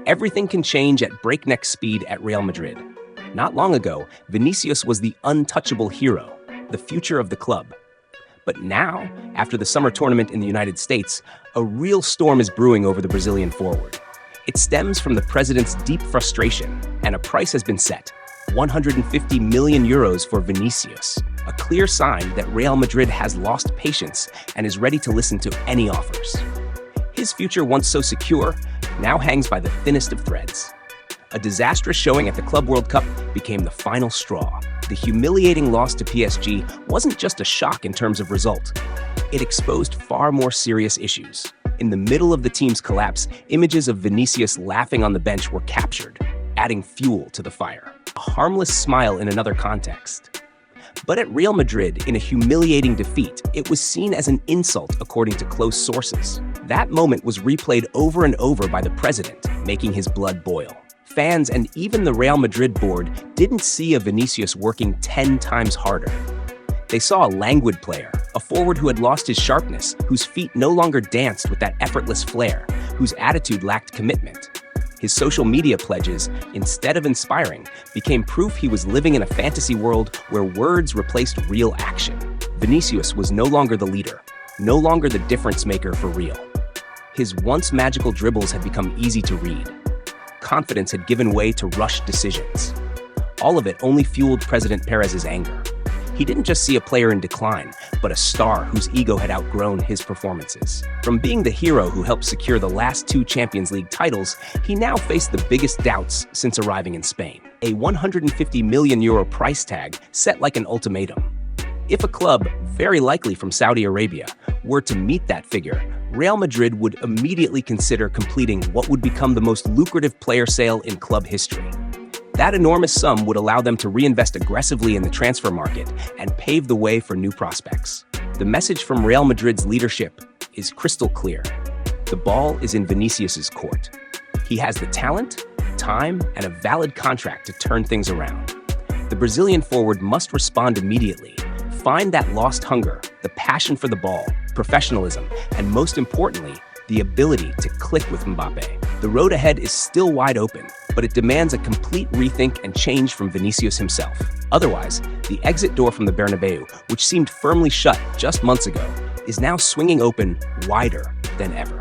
Everything can change at breakneck speed at Real Madrid. Not long ago, Vinícius was the untouchable hero, the future of the club. But now, after the summer tournament in the United States, a real storm is brewing over the Brazilian forward. It stems from the president's deep frustration, and a price has been set: 150 million euros for Vinícius, a clear sign that Real Madrid has lost patience and is ready to listen to any offers. His future, once so secure, now hangs by the thinnest of threads. A disastrous showing at the Club World Cup became the final straw. The humiliating loss to PSG wasn't just a shock in terms of result. It exposed far more serious issues. In the middle of the team's collapse, images of Vinícius laughing on the bench were captured, adding fuel to the fire. A harmless smile in another context. But at Real Madrid, in a humiliating defeat, it was seen as an insult according to close sources. That moment was replayed over and over by the president, making his blood boil. Fans and even the Real Madrid board didn't see a Vinícius working 10 times harder. They saw a languid player, a forward who had lost his sharpness, whose feet no longer danced with that effortless flair, whose attitude lacked commitment. His social media pledges, instead of inspiring, became proof he was living in a fantasy world where words replaced real action. Vinícius was no longer the leader, no longer the difference maker for Real. His once magical dribbles had become easy to read. Confidence had given way to rushed decisions. All of it only fueled President Perez's anger. He didn't just see a player in decline, but a star whose ego had outgrown his performances. From being the hero who helped secure the last 2 Champions League titles, he now faced the biggest doubts since arriving in Spain. A 150 million euro price tag set like an ultimatum. If a club, very likely from Saudi Arabia, were to meet that figure, Real Madrid would immediately consider completing what would become the most lucrative player sale in club history. That enormous sum would allow them to reinvest aggressively in the transfer market and pave the way for new prospects. The message from Real Madrid's leadership is crystal clear. The ball is in Vinícius's court. He has the talent, time, and a valid contract to turn things around. The Brazilian forward must respond immediately, find that lost hunger, the passion for the ball, professionalism, and most importantly, the ability to click with Mbappé. The road ahead is still wide open, but it demands a complete rethink and change from Vinícius himself. Otherwise, the exit door from the Bernabéu, which seemed firmly shut just months ago, is now swinging open wider than ever.